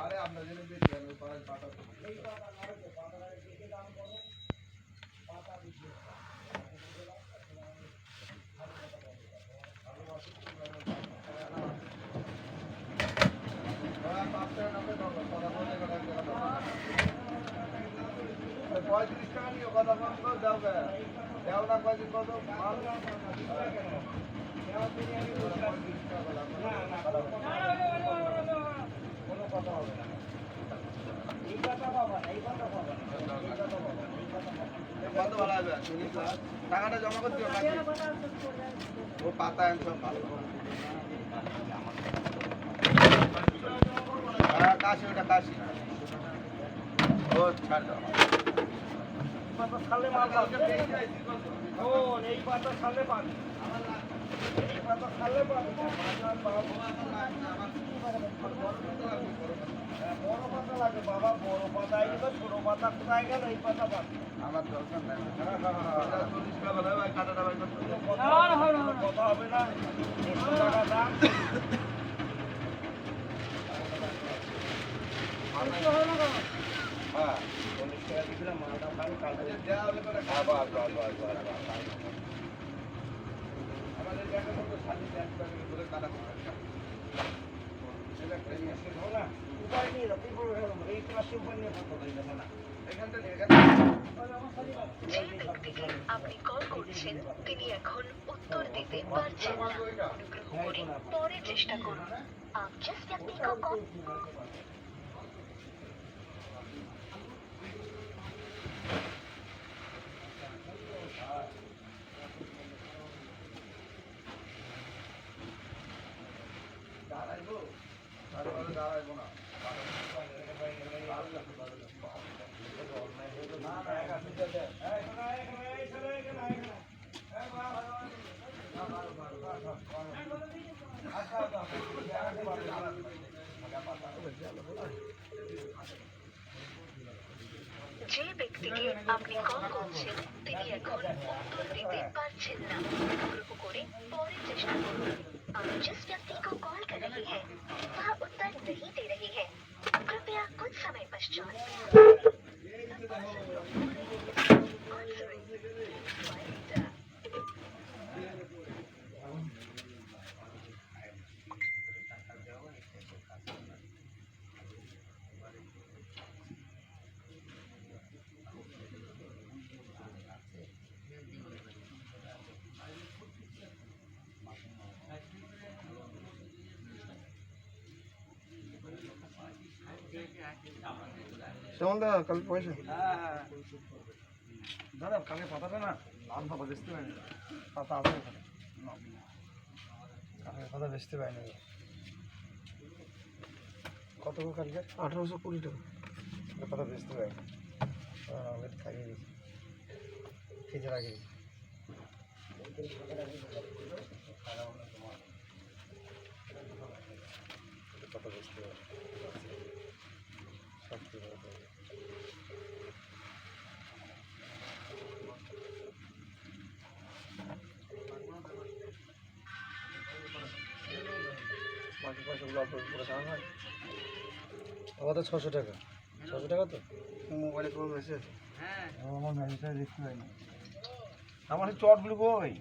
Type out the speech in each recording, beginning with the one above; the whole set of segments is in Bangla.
আরে আমরা যেন বেশি আমি পাতা এই পাতা নয় তো পাতা দেখে দাম করো পাতা দিচ্ছে পঁয়ত্রিশ টাকা নিয়ে কথা বলতো যাও যাও না কয়দিন কত কোনো কথা হবে না এই কথা পাবা না এই কথা পাবা না এই কথা পাবা না এই কথা কত ভালো হবে টাকাটা জমা করতে হবে ও পাতা সব ভালো কাশি ওটা কাশি ও ছাড় দাও পাতা খালে মাল পাবে ও এই পাতা খালে পাবে এই পাতা খালে পাবে বড় পাতা লাগে বাবা বড় পাতা আইবে ছোট পাতা কোথায় গেল এই পাতা পাবে আমার দরকার নাই 40 টাকা বলে ভাই কাটাটা ভাই কথা হবে না 100 টাকা দাম হ্যাঁ 40 টাকা দিছিলাম মালটা খালি কালকে দেওয়া হলে করে খাবা আমাদের জায়গা মতো শালি ট্যাক্স করে বলে কাটা সেটা প্রেমিয়া শেষ হলো না উপায় নেই তুই বড় হলো এই ক্লাসে উপায় নিয়ে কথা বলি না এখানটা আপনি কল করছেন তিনি এখন উত্তর দিতে পারছেন না অনুগ্রহ করে পরে চেষ্টা করুন आप जिस व्यक्ति को कॉल যে ব্যক্তিকে আপনি কল করছেন তিনি এখন উত্তর দিতে পারছেন না অনুগ্রহ করে পরে চেষ্টা করুন आप जिस व्यक्ति को कॉल कर रहे हैं वह उत्तर नहीं दे रहे हैं कृपया कुछ समय पश्चात কেমন দাদা কাল পয়সা দাদা কালকে পাতাটা না লাল পাতা বেচতে পারিনি পাতা আছে কালকে পাতা বেচতে পারিনি কত কালকে 1820 টাকা পাতা বেচতে পারিনি খাইয়ে গেছি খেতে রাখি পাতা বেচতে পারি বাকি পয়সাগুলো অল্প করে দেওয়া হয় আমাদের 600 টাকা তো মোবাইলে কোনো মেসেজ হ্যাঁ আমার মেসেজ দেখতে পাই না আমার চটগুলো কই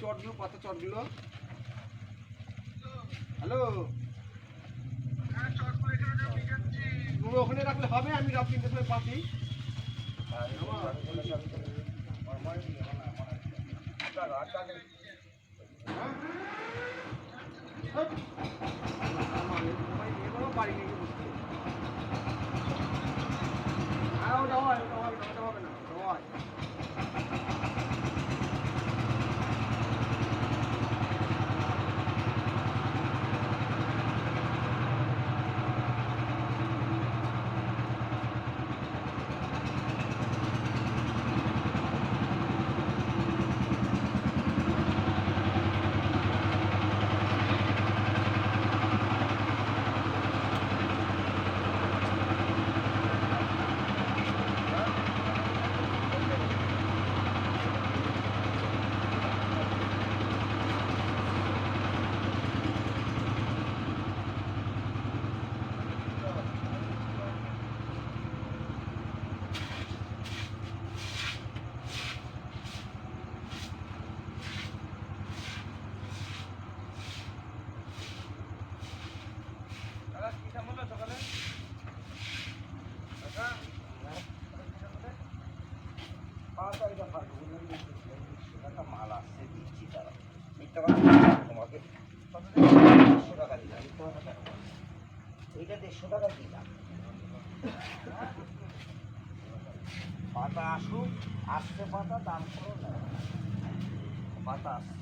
চটগুলো পাতা চটগুলো হ্যালো তুমি ওখানে রাখলে হবে আমি রাত 3টার সময় পাচ্ছি বাড়ি নিয়ে বসতে ওটা হবে না একটা কথা তোমাকে 150 টাকা দিলাম, এইটা 150 টাকা দিলাম। পাতা আসুক, আসছে পাতা, দাম করো না, পাতা আসছে।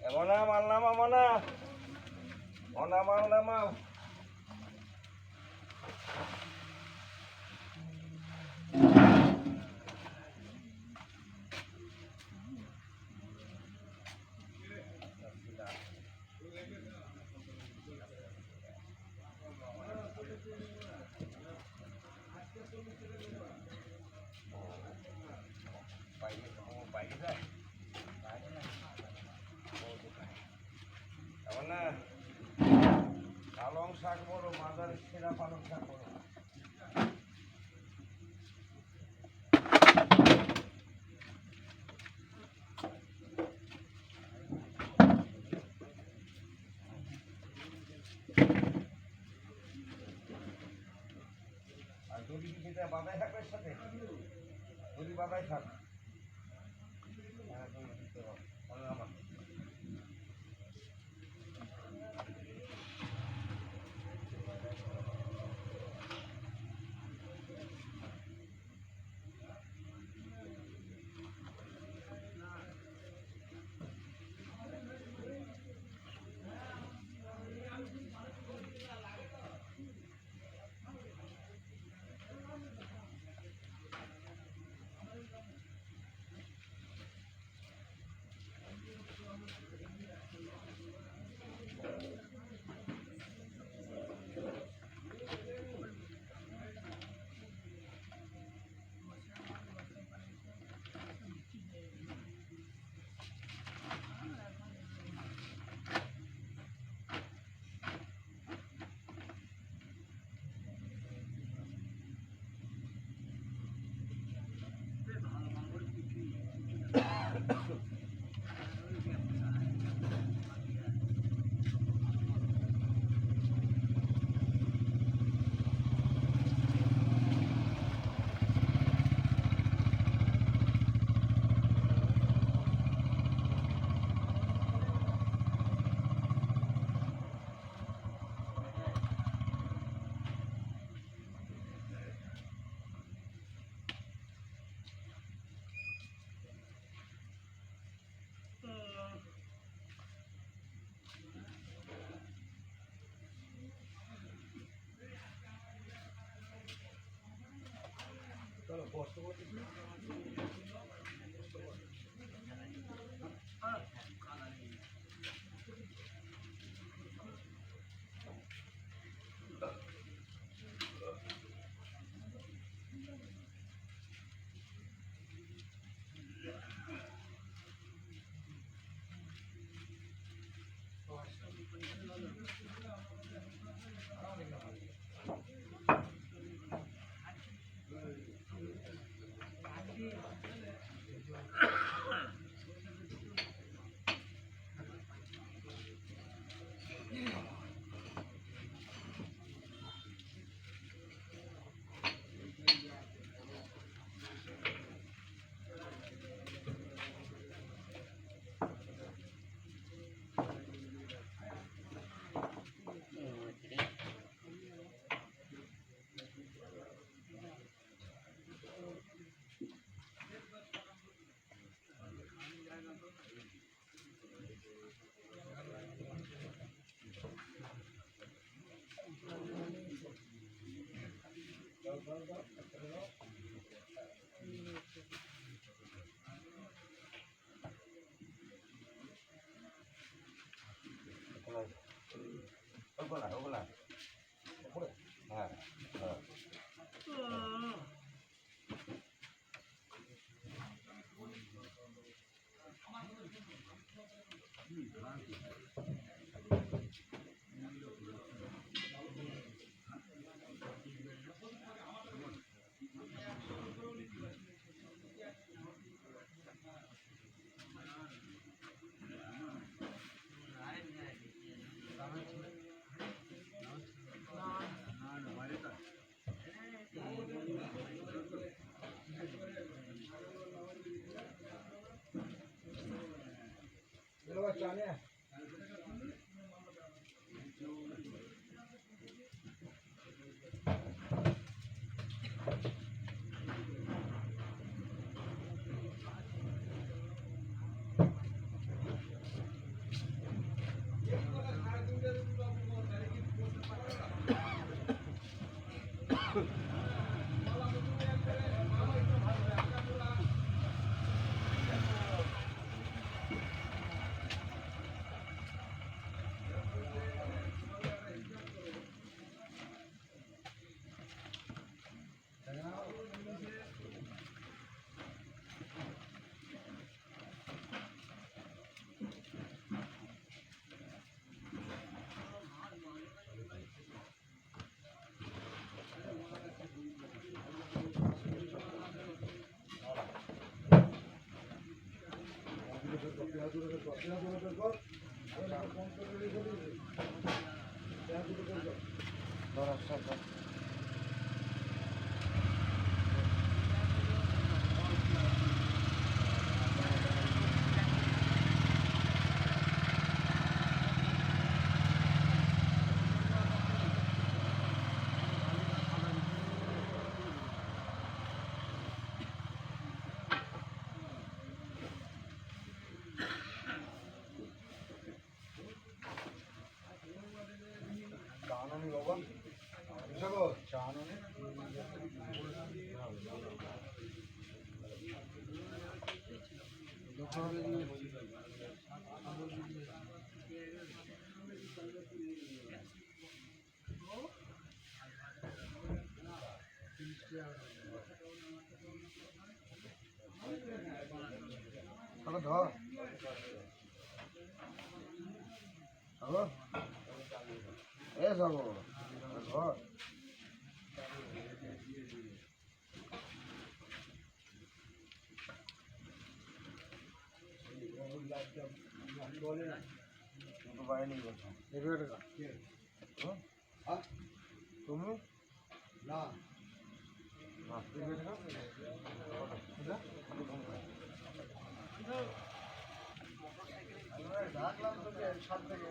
এমনা মাল নামা মনা, মনা মাল নামাও। বাইরে যায় এমনা পালং শাক বড়, বাজারের সেরা পালং শাক বড়। আর যদি কি সেটা বাদাই থাকবে সাথে, যদি বাদাই থাক আমার চলো বসতে বসতে ধর এ সব ধর তুমি না ডাকলাম তোকে সাত থেকে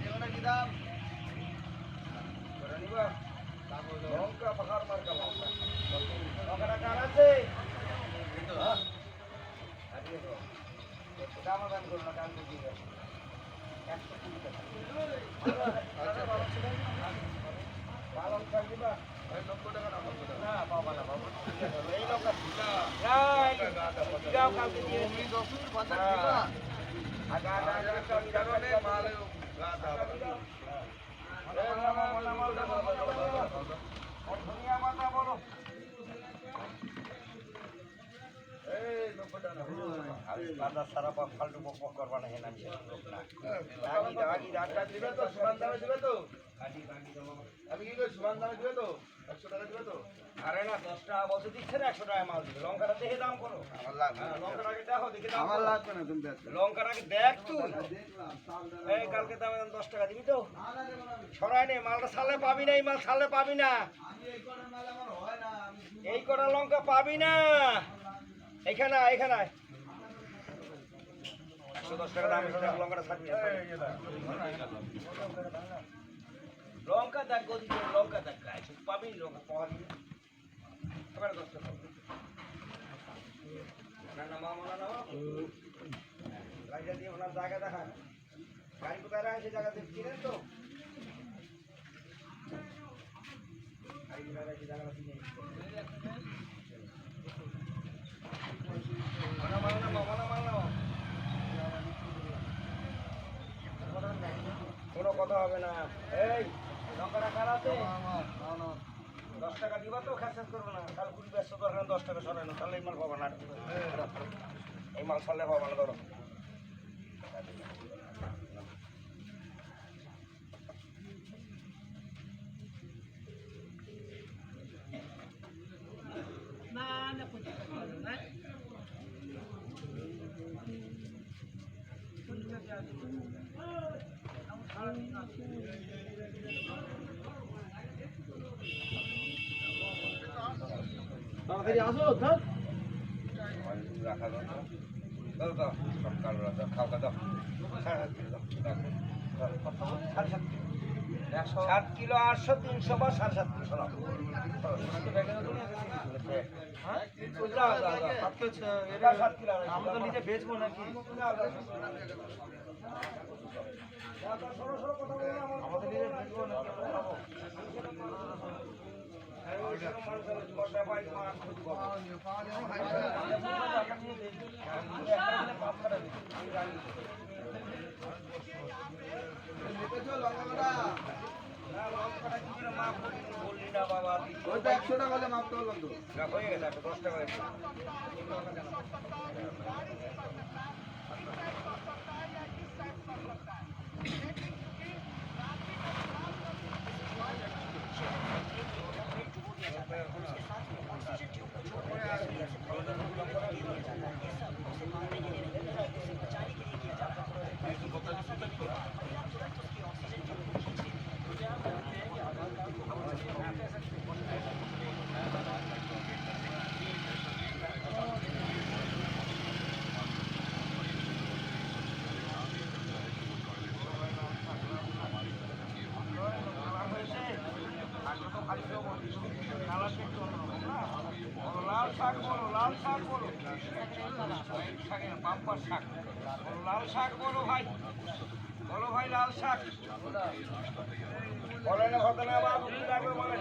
এগুলো কি দাম? লঙ্কা পাহাড় মার্কা লঙ্কা। লঙ্কাটা কার আছে? হ্যাঁ? আজকে তো। একটু দামাদাম করো না, দাম দিয়ে দিবে। 120 টাকা। আচ্ছা, ভালো লঙ্কা দিবা? ওই 90 টাকা না 90 টাকা। না, পাবা না, পাবা না। এই লঙ্কা না, না, যাও কালকে দিয়ে তুমি দিও। 10 50 দিবা? আগা কারণে মাল গাছ আবার। ধনিয়া পাতা বলো। বাজার সারা ফালতু বক করবা না, হেনা বিশেষ লোক না। আগি রাখা দিবে তো সমান দামে দিবে তো? আগি দেবো। আমি কি কই সমান দামে দিবে তো? 100 টাকা দিবে তো? আরে না, 10 টাকা বলতে দিচ্ছে না, 100 টাকা মাল দিবে। লঙ্কাটা দেখে দাম করো। আমার লাগবে হ্যাঁ, লঙ্কাটা আগে দেখো, দেখে দাম আমার করো। লাগবে না তুমি দেখো। লঙ্কাটা আগে দেখ তুই। দেখলাম চাল এই কালকে দামে 10 টাকা দিবি তো? সরাই নে, মালটা সালে পাবি না, এই মাল সালে পাবি না। আমি এই কটার মাল আমার হয় না আমি এই কটা লঙ্কা পাবি না। এখানে 110 টাকা দাম, লঙ্কাটা থাকবে। লঙ্কা দেখ গদি, লঙ্কা দেখ গাছ পাবি, লঙ্কা পাওয়া যাবে। এবার 10 টাকা না মামা না গাড়িটা দিয়ে ওনার জায়গা দেখান। গাড়ি কোথায় রাখে সেই জায়গা দিয়ে চিনেন তো? গাড়ি কোথায় রাখে সেই জায়গাটা চিনে। কোনো কথা হবে না। এই লঙ্কাটা কার আছে? 10 টাকা দিবা তো, খেসাস করবো না। তাহলে 20 ব্যস্ত দরকার 10 টাকা সরাই না, তাহলে এই মাল পাবা না। এই মাল সরলে পাবা না, ধরো। তাড়াতাড়ি আসো ধর রাখা দাও, দাও দাও, সকাল রাখা খাও দাও। 7 কিলো 800, 300 বা 7.5 কিলো শোনাও। আমরা তো নিজে বেচবো নাকি আমাদের নিজে বেচবো নাকি বললি না বাবা, 100 টাকা হলে মাপতে বললাম তো হয়ে গেছে 10 টাকা হয়েছে। লাল শাক বলো, লাল শাক বলো, বাম্পার শাক, লাল শাক বলো ভাই, বলো ভাই লাল শাক বলে না ঘটনা বাবু, কি লাগবে বলে,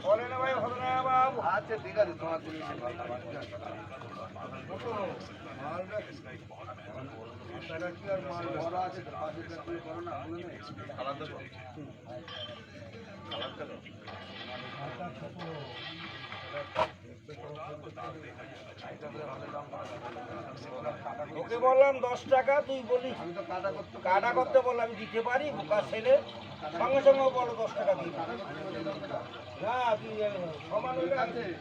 বলে না ভাই ঘটনা বাবু। আচ্ছা ঠিক আছে তোমার জিনিস বড় আছে তো 5 টাকা করে করো না খাবার দেবো খাবার দেবো ওকে বললাম 10 টাকা, তুই বলি আমি তো কাটা করতে বললাম, আমি দিতে পারি বোকা ছেলে, সঙ্গে সঙ্গে বলো 10 টাকা দিই না, তুই সমান হলে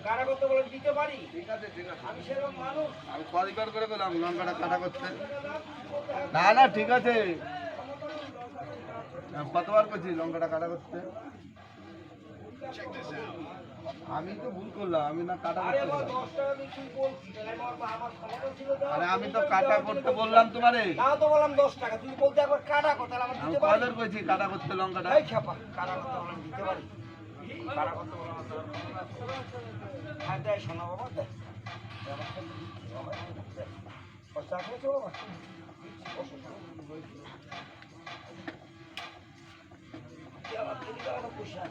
কাটা করতে বলে দিতে পারি, ঠিক আছে ঠিক আছে আমি সেরকম মানুষ। আমি কদিবার করে পেলাম লঙ্কাটা কাটা করতে না না ঠিক আছে কতবার করছি লঙ্কাটা কাটা করতে আমি তো ভুল করলাম, আমি না কাটা আরে করতে বাবা বললাম। 10 টাকা দিয়ে তুই বলছিস তাহলে আমার ক্ষমতা ছিল তো আরে আমি তো কাটা করতে বললাম তোমারে। তাও তো বললাম 10 টাকা তুই বলতে একবার কাটা কর তাহলে আমার আমি দিতে পারি কয়জন কইছি কাটা করতে লঙ্কাটা? এই ছাপা কাটা করতে বললাম দিতে পারি কাটা করতে বললাম হ্যাঁ দেয় শোনা বাবা দেয় পয়সা খেয়েছো বাবা পয়সা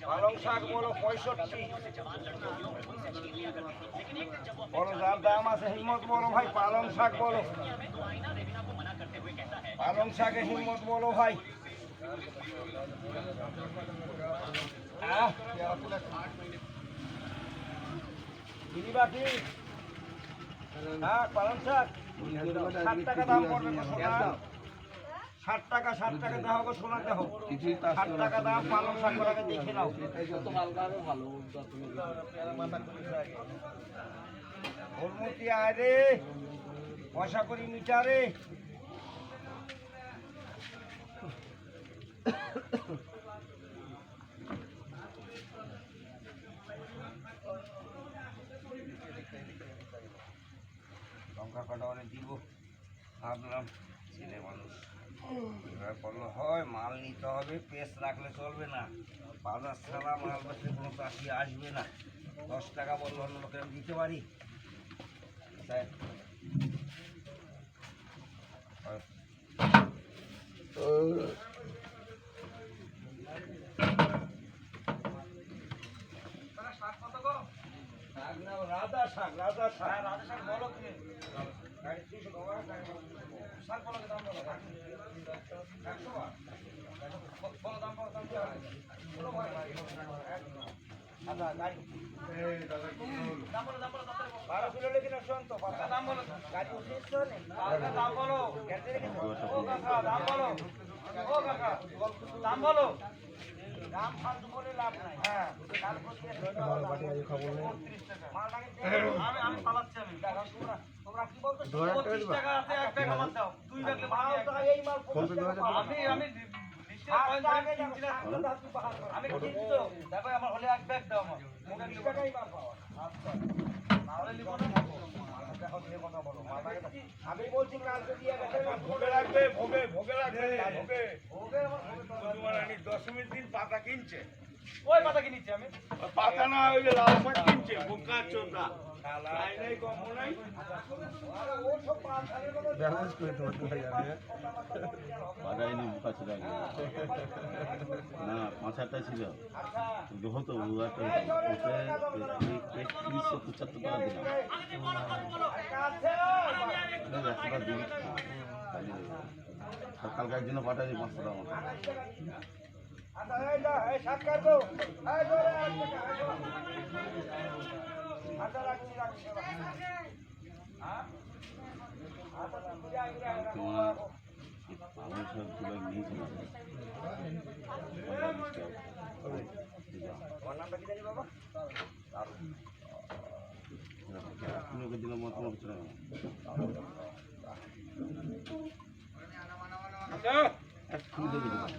পালং শাক বলো 65 বলো যার দাম আছে হিম্মত বলো ভাই পালং শাক বলো পালং শাকে হিম্মত বলো ভাই দিদি বাকি হ্যাঁ পালং শাক 60 টাকা দাম পড়বে সোনা 60 টাকা দেওয়া হবে সোনা দেওয়া কিছুই 60 টাকা দাম পালং শাক করে দেখে নাও হলমতি আয় রে পয়সা করি মিটা রে লঙ্কা কাটা অনেক দিব ভাবলাম ছেলে মানুষ এবার বললো হয় মাল নিতে হবে পেস রাখলে চলবে না বাজার ছাড়া মাল বেচলে কোনো চাষি আসবে না 10 টাকা বললো অন্য লোকের আমি দিতে পারি স্যার রাধা শাক বলো তুমি শাক বলো দাম বলো 100 বলো দাম বলো আচ্ছা গাড়ি দাম বলো 12 কিলো লেগে না শোন তো দাম বলো গাড়ি উঠিস তো দাম বলো ও কাকা দাম বলো ও কাকা দাম বলো দাম ফালতু বলে লাভ নাই হ্যাঁ কাল করতে আমি পালাচ্ছি আমি তোমরা কি বলতো 25 টাকা আছে এক ব্যাগ আমার দাও দুই ব্যাগ মাল তো এই মাল আমি আমি কিনছি তো দেখো আমার হলে এক ব্যাগ দাও আমার মোটা টাকাই মাল পাওয়া আচ্ছা তাহলে নিব না দেখো যে কথা বলো আমি বলছি কালকে দিয়ে গেছে ভোগে লাগবে ভোগে তোমার আনি দশমীর দিন পাতা কিনছে ওই পাতা কিনছে আমি পাতা না হইলে লাল শাক কিনছে বোকা চোদা নাই কম নাই ও সব ব্যালেন্স করে তোমার হয়ে যাবে। বাজাইনি বুকা ছিল আগে। না 5-8টা ছিল কিন্তু হতো একটা ওতে 3175 টাকা দিলাম একটা দিন সকালকার জন্য পাঠাই 500 টাকা মতো আচ্ছা এই যা এই শাক কাটবো এই ধরে আচ্ছা রাখছি হ্যাঁ আচ্ছা তোমার পালং শাক তুলে নিয়েছিলাম তোমার নামটা কি জানি বাবা কিলোকে দিলাম মতো হচ্ছে না একটু দেখে দিলাম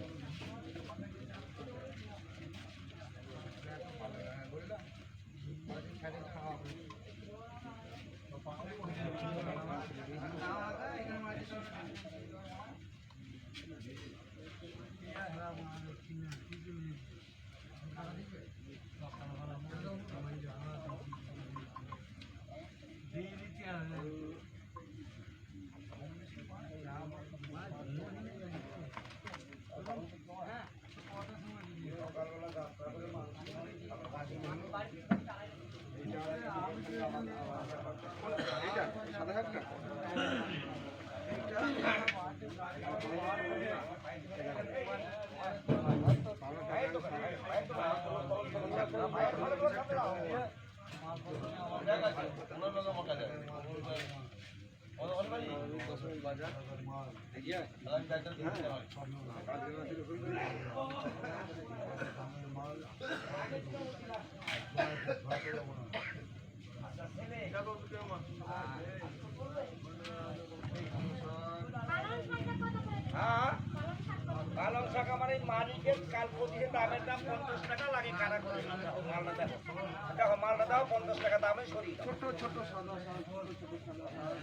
এইটা সাদা শাকটা পালং শাক আমার এই মালিকের কাল প্রতিদিন দামের দাম 50 টাকা লাগে কারা করে মালটা দেখো দেখো মালটা দাও 50 টাকা দামে সরিয়ে দাও। ছোট ছোট সাদা শাক ছোট সাদা শাক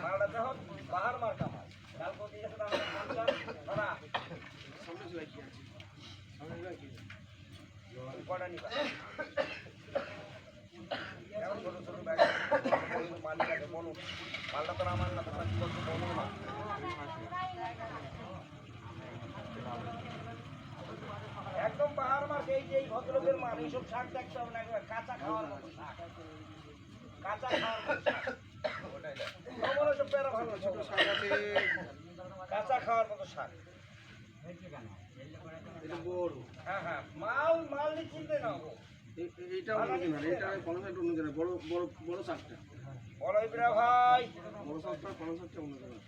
মালটা দেখো বাহার মার্কা মাল কাল প্রতিদিন দাম 50 না সামনে রাখি আছে সামনে রাখি কটা নিবা এখন ছোট ছোট ব্যাগ মালিক আছে বলো মালটা তো আমার না তোমার কি করছো বলো না একদম বাহার মার্ক এই যে এই ভদ্রলোকের মাল এইসব শাক দেখতে হবে না একবার কাঁচা খাওয়ার মতো শাক কাঁচা খাওয়ার মতো শাক ওটাই বলো সব পেয়ারা ভালো ছোট শাক আছে কাঁচা খাওয়ার মতো শাক এটা বড় হ্যাঁ হ্যাঁ মাল মাল নিয়ে চিনতে না এইটা অন্য কেনার এটা কোনো শাকটা অন্য কেনার বড় বড় বড় শাকটা বলো ইব্রা ভাই বড় শাকটা কোনো শাকটা অন্য কেনার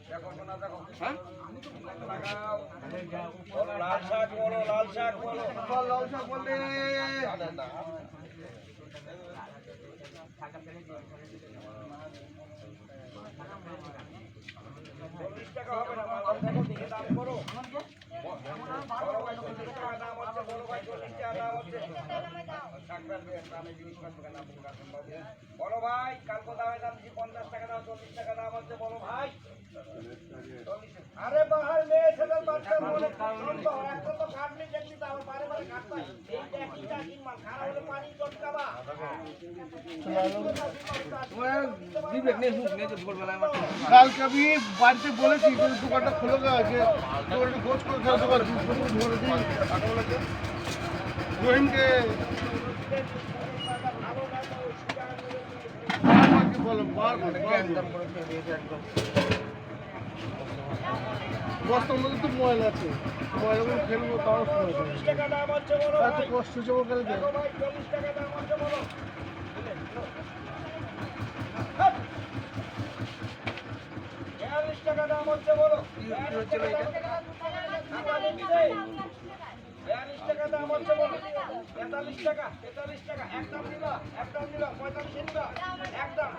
দেখো শোনা দেখো হ্যাঁ লাগাও বলো লাল শাক বলো লাল শাক বলো লাল শাক বললে চল্লিশ টাকা হবে না মাল দেখো দেখে দাম করো বড় ভাই 40 টাকা দাম হচ্ছে বড় ভাই 40 টাকা দাম হচ্ছে শাকটার দামে জিনিসপত্র কেন আপনি রাখেন বাবু বড় ভাই কালকে দামে দাম দিচ্ছি 50 টাকা দাম 40 টাকা দাম হচ্ছে বড় ভাই আরে বাহার মেয়ে ছেলের বাচ্চা মনে সম্ভব একটা তো কাটনি দেখছি তো আমার বারে বারে কাটতে এইটা একই টাকির মাল খারাপ হলে পানি চটকাবা কালকে আমি বাড়িতে বলেছি যে দোকানটা খোলো গেছে দোকানটা খোঁজ করে খাওয়া দোকান ধরে দিই রহিমকে বলো বস্তার মধ্যে তো ময়লা আছে ময়লাগুলো ফেলবো তাও সময় 40 টাকা দাম হচ্ছে বড় এত ভাই কষ্ট হচ্ছে গেলে দেখো ভাই 40 টাকা দাম হচ্ছে বলো 42 টাকা দাম হচ্ছে বলো 42 টাকা দাম হচ্ছে বলো 43 টাকা 43 টাকা একদম নিবা 45 এ নিবা একদম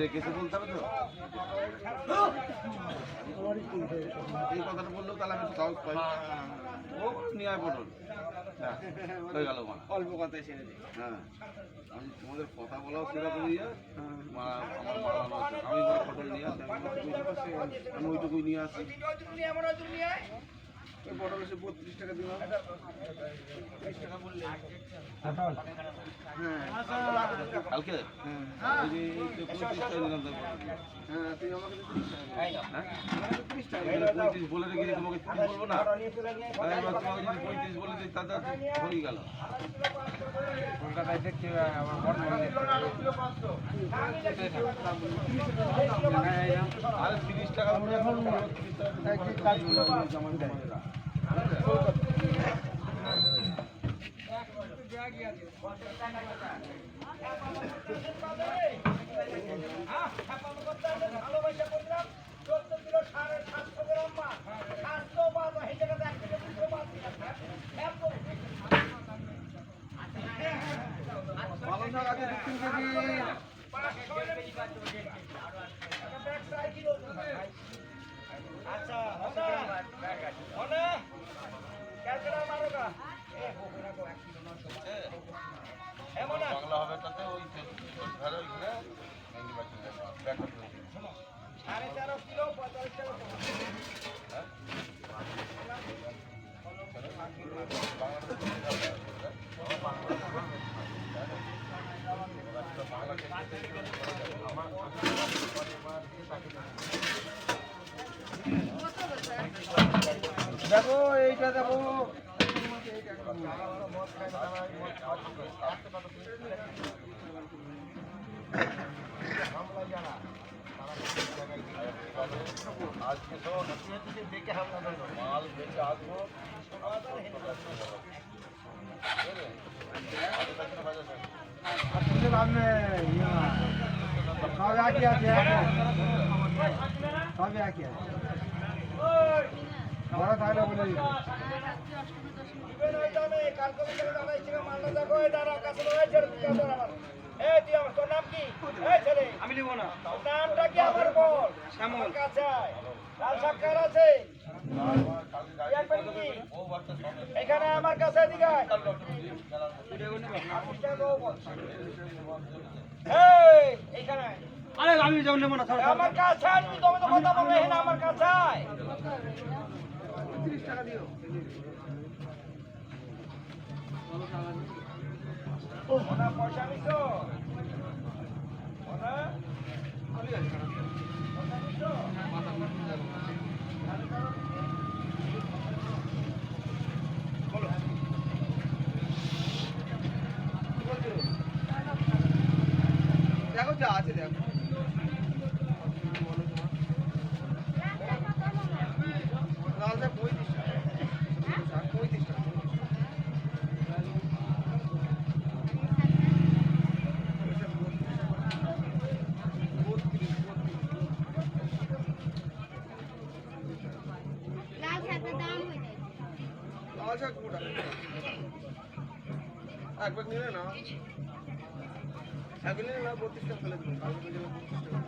রেখেছে বলতে হবে তো এই কথাটা বললেও তাহলে আমি সাহস পাই ও নিয়ে আয় পটল হয়ে গেল মা অল্প কথায় ছেড়ে দিই হ্যাঁ আমি তোমাদের কথা বলাও সেরকম ইয়ে আমার মারানো আছে আমি পটল নিয়ে আসি আমি ওইটুকুই নিয়ে আসি ওই পটল এসে 32 টাকা দিলাম কালকে ওই যে 35 টাকা দিলাম তারপর হ্যাঁ তুই আমাকে 30 টাকা 35 বলে রেখেছি তোমাকে 30 বলবো না এবার তোমাকে যদি 35 বলে দিই তাতে হয়ে গেল কলকাতায় দেখছি আমার আরে 30 টাকা এখন কাজ করে জমা দেয় ভালোবাসা করলাম 14 কিলো 750 গ্রাম মাছ 700 মাছ এই জায়গাতে 1 কিলো 200 মাছ ভালো শাক আছে 2 কেজি আচ্ছা মনে ক্যালকুলেটর মারো না এমন না বাংলা হবে তাতে ওই ধরে ওইখানে 13.5 কিলো 45 টাকা বাংলাদেশ দেখো এইটা দেখো আজকে দেখে হামলা মাল বেঁচে আসবো সব একই আছে সব একই আছে বড় তাহলে বলে দিবি আমি নিব না নামটা কি আমার বল শ্যামল কাছে লাল সাক্ষার আছে এখানে আমার কাছে দিকে এইখানে আরে আমি যাও নেব না আমার কাছে তুমি তো কথা বলবে এখানে আমার কাছে 30 টাকা দিও ওনা পয়সা নিছো ওনা কলি আছে না পয়সা নিছো বলো দেখো যা আছে দেখো লালটা 35 টাকা 35 টাকা লাল শাক কোটা একবার নিলে না একবার নিলে না 32 টাকা ফেলে দিন কালকে দিলে 32 টাকা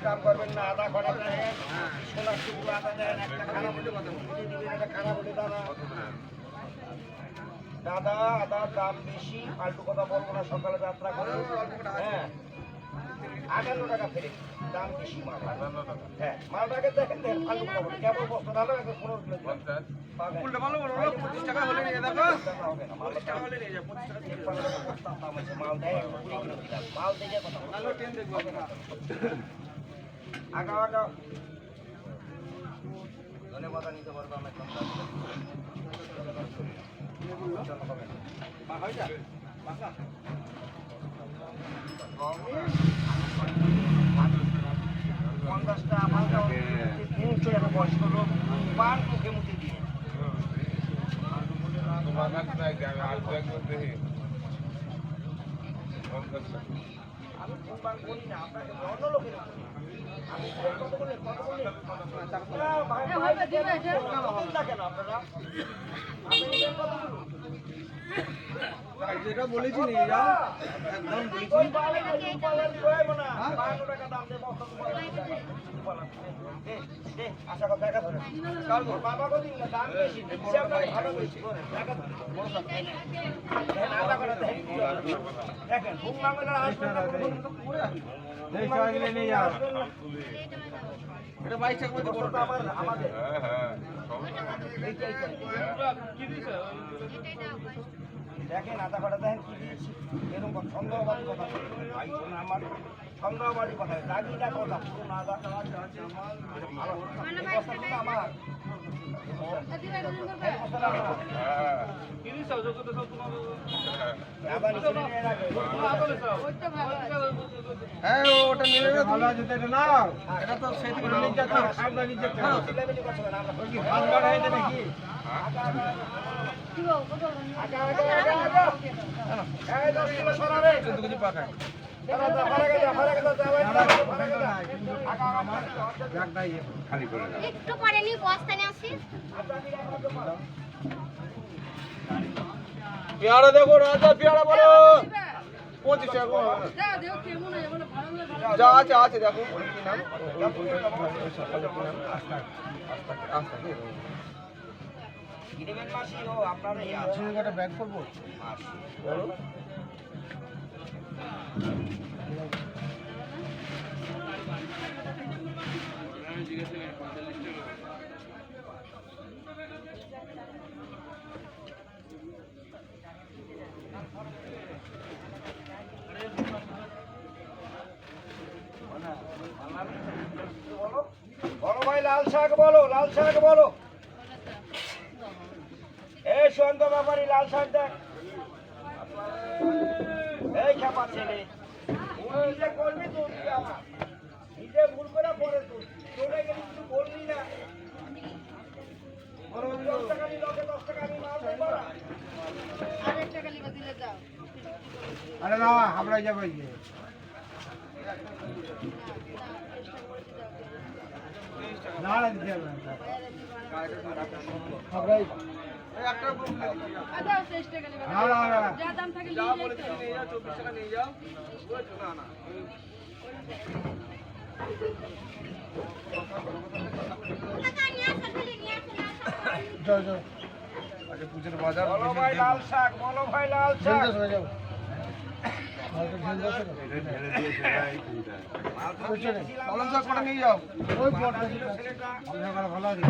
কাম করবেন না আধা ঘন্টা দেখেন সোনার টুকরো আদা দেন একটা খানা বলে কথা দিবেন একটা খানা বলে দাদা আদার দাম বেশি ফালতু কথা বলবো না সকালে যাত্রা করে হ্যাঁ 58 টাকা ফেরে দাম বেশি মাল হ্যাঁ মালটাকে দেখেন দেখেন ফালতু কথা বলে কেবল বস্তু দাদা একটা 15 উল্টা ভালো বলো 25 টাকা হলে নিয়ে দেখো 25 টাকা হলে নিয়ে যা 25 টাকা দিয়ে দাম আছে মাল দেয় 20 কিলো দিলাম মাল দেখে কথা বলো নালো ট্রেন দেখবো আগা আগা ধন্যবাদ নিতে পারবো আমরা কম দাম পঞ্চাশটা আমার বয়স্ক লোক পান মুখে মুখে দিয়ে আমি কোরবান করি না আপনাকে অন্য লোকের আমি কত বলে কেন আপনারা যেটা বলেছি নিয়ে যাও একদম আশা কথা দেখা ধরে বাবা কদিন না দাম বেশি ভালো বেশি দেখেন ঘুম মামলা এটা 22 টাকা মধ্যে বড়টা আমাদের দেখেন আধা ঘন্টা দেখেন কি দিয়েছি এরকম সন্দেহবাদী কথা ভাই শোনো আমার সন্দেহবাদী কথা দাগিটা কথা পুরো না আধা আমার ওটা নিলে ভালো আছে এটা না এটা তো সেই থেকে নিয়ে যাচ্ছে খাবার নিয়ে যাচ্ছে লেভেলই করছে না আমরা কি ভাঙা হয়েছে নাকি আগা আগা আগা আগা এই 10 কিলো সরাবে 14 কেজি পাকায় একটু পরে নিয়ে বস্তা নিয়ে আসি পেয়ারা দেখো রাজা পেয়ারা বলো 25 টাকা করে হবে না। যা আছে আছে দেখো কি নাম সকালে কি নাম আস্তা কি গিরিবেন মাসি ও আপনার এই একটা ব্যাগ করবো বলো বলো ভাই লাল শাক বলো, লাল শাক বলো। এই সুয়ন্ত ব্যাপারী লাল শাক দেখ। এই খেপা ছেলে নিজে করবি তুই আমার নিজে ভুল করে পরে তুই চলে গেলি কিছু বলবি না। 10 টাকা নি লোকে 10 টাকা আমি মাল দেবো না। আরে না আমরা যাবো এই যে না না দিতে হবে না আমরা একটা বুক না না যা দাম থাকে যা বলেছি নিয়ে যাও 24 টাকা নিয়ে যাও বুঝছো না না যাও যাও আগে পুজোর বাজার বলো ভাই লাল শাক, বলো ভাই লাল শাক। চলে যাও কলম শাক করে নিয়ে যাও ওই পটটা ভালো আছে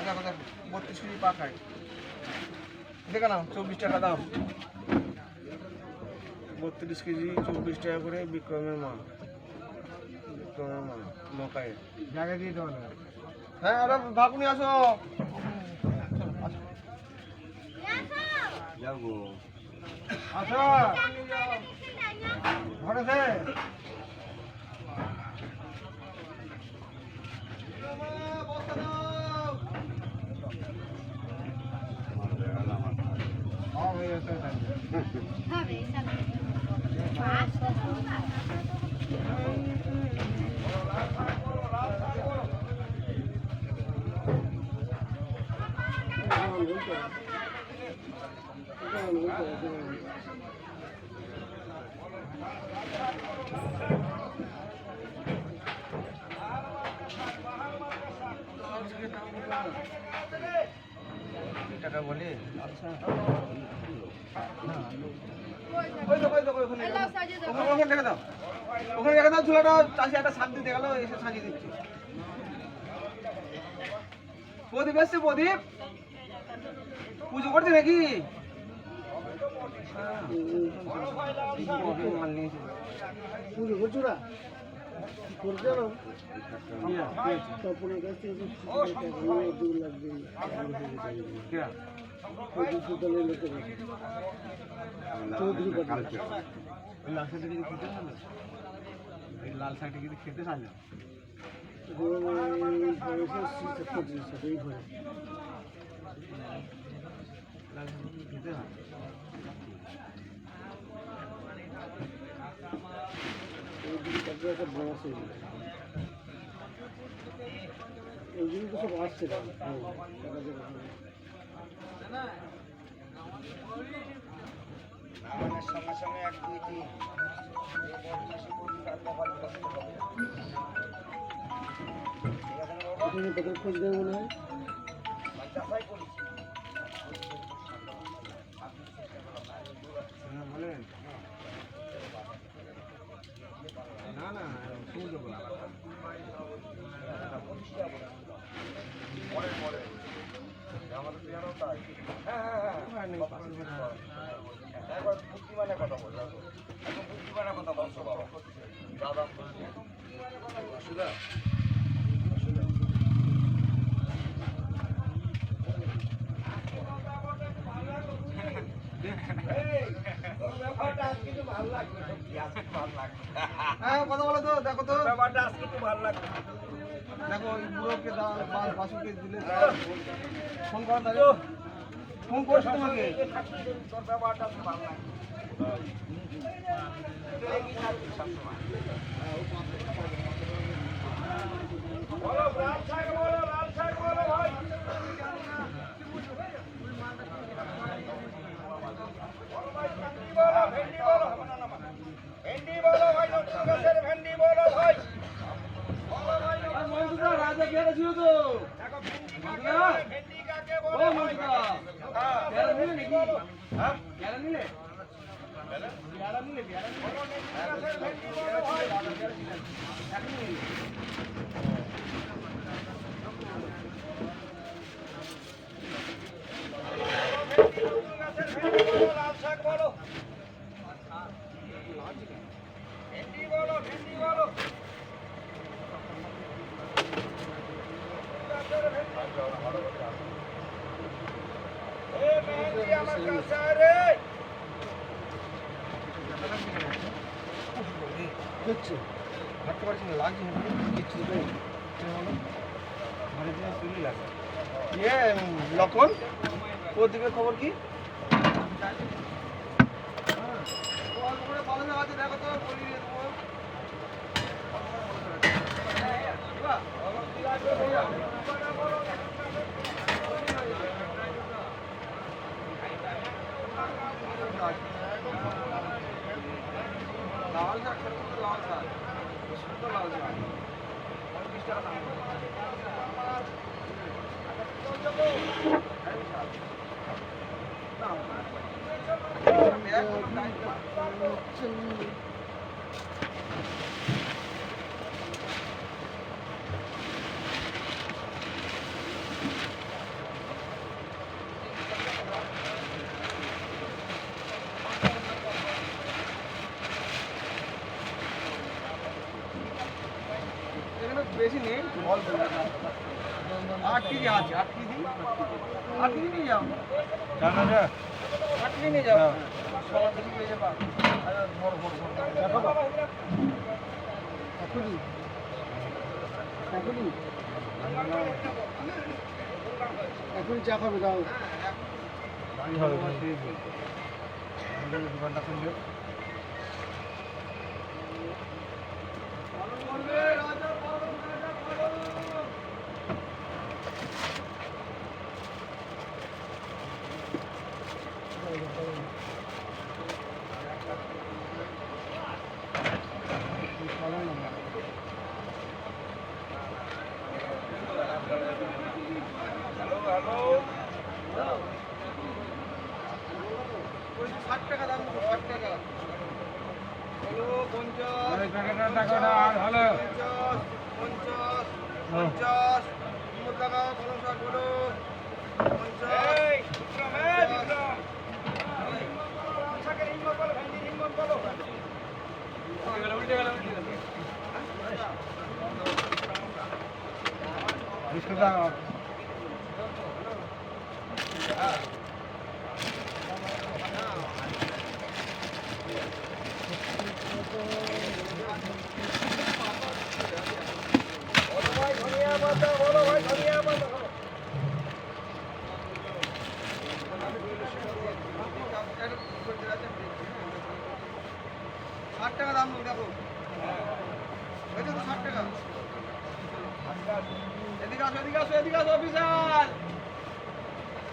দেখো দেখো 32 কেজি পাখায় দেখে নাও 24 টাকা দাম 32 কেজি 24 টাকা করে বিক্রমের মাল মকায় জায়গা দিয়ে দেওয়া হ্যাঁ ওরা ভাকুনি আসো যাবো আসো ঘরেছে টাকা বলে আচ্ছা ওখানে রেখে দাও ওখানে রেখে দাও চুলাটা চাষি একটা শাক দিতে গেল এসে সাজিয়ে দিচ্ছি প্রদীপ এসছে প্রদীপ পুজো করছে নাকি পুজো করছো না করছে না তপনের কাছ থেকে চৌধুরী লাল শাকটা যদি খেতে ভালো লাল শাকটা যদি খেতে ভালো লাল শাকটা খেতে ভালো ওইগুলো তো সব আসছে সঙ্গে সঙ্গে 1 2 3 খোঁজ দেবে মনে হয় বলেন না না সমুদ্র একবার বুদ্ধিমানের কথা বলছো এখন বুদ্ধিমানের কথা বলছো বাবা দাদা সুদা হ্যাঁ কথা বলো তো দেখো তো ব্যাপারটা আজকে একটু ভালো লাগবে দেখো ওই বুড়োকে বাসুকে দিলে ফোন করা থাকে ফোন করছো তোমাকে তোর ব্যাপারটা খুব ভালো লাগবে বলো লাল শাক বলো ভাই বলো ভাই পেয়ারা ছিল তো ভেন্ডি কাকে ও বলে? মন্টুদা পেয়ারা নিলে নাকি পেয়ারা নিলে পেয়ারা নিলে গাছের ভেন্ডি বলে ভাই। এখন নিলে গাছের ভেন্ডি বলো, লাল শাক বলো। ভেন্ডি বলো, ভেন্ডি বলো। গাছের ভেন্ডি। এ মেহেন্দি আমার কাছে আয় রে। দেখছো হাঁটতে পারছি না, লাগছে কিচ্ছু নেই। ইয়ে লক্ষণ ওর দিকে খবর কি? দেখো তো বলি দেবো লাল শাক ছোট ছোট লাল শাক সুন্দর লাল শাক 35 টাকা দাম এখানে বেশি নেই অল্প 8 কেজি আছে 8 কেজি নিয়ে যাও 8 কেজি নিয়ে যাও সবার বেশি নিয়ে যাবা বড় বড় এখনই এখনই এখনই চা খাবে দাও। দোকানটা খুলবে। হ্যালো 60 টাকা দাম 60 টাকা হলো 50 টাকাটা আর ভালো 50 50 টাকা কলম শাক হলো 50 এই বিক্রম এই বিক্রম শাকের হিম্মত বলো ভেন্ডির হিম্মত বলো উল্টে গেল বিস্কুট দাও। বলো ভাই ধনিয়া পাতা বলো ভাই ধনিয়া পাতা বলো 60 টাকা দাম দেখো হয়েছে তো 60 টাকা এদিকে আসো এদিকে আসো এদিকে আসো অফিসার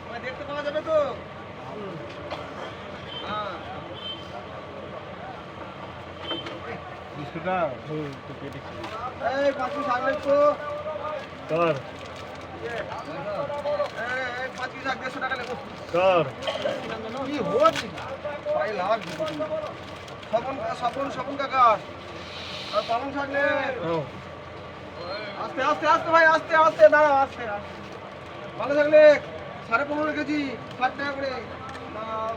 তোমায় দেখতে পাওয়া যাবে তো হ্যাঁ বিস্কুটটা এই পাঁচু শাক লাগতো কর এই পাঁচু শাক 150 টাকা লেখো কর। কি হচ্ছে ভাই লাভ স্বপন স্বপন স্বপন কাকা আর পালং শাক নে আস্তে আস্তে আস্তে ভাই আস্তে আস্তে দাঁড়াও আস্তে ভালো থাকলে 15.5 কেজি 60 টাকা করে দাও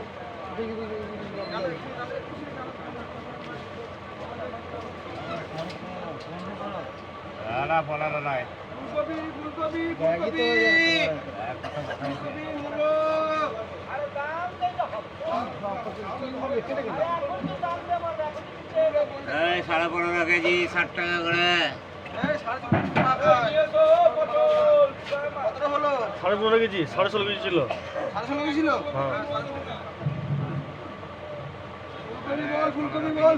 না পড়াটা নাই। ফুলকপি ফুলকপি ব্যাগই তো ফুলকপি ফুলকপি মূলো আরে দাম দেই তো এই 15.5 কেজি 60 টাকা করে। এই 14.5 টাকা কতটা হলো 15.5 কেজি 16.5 কেজি ছিল। 16.5 ছিল হ্যাঁ। ফুলকপি বল ফুলকপি বল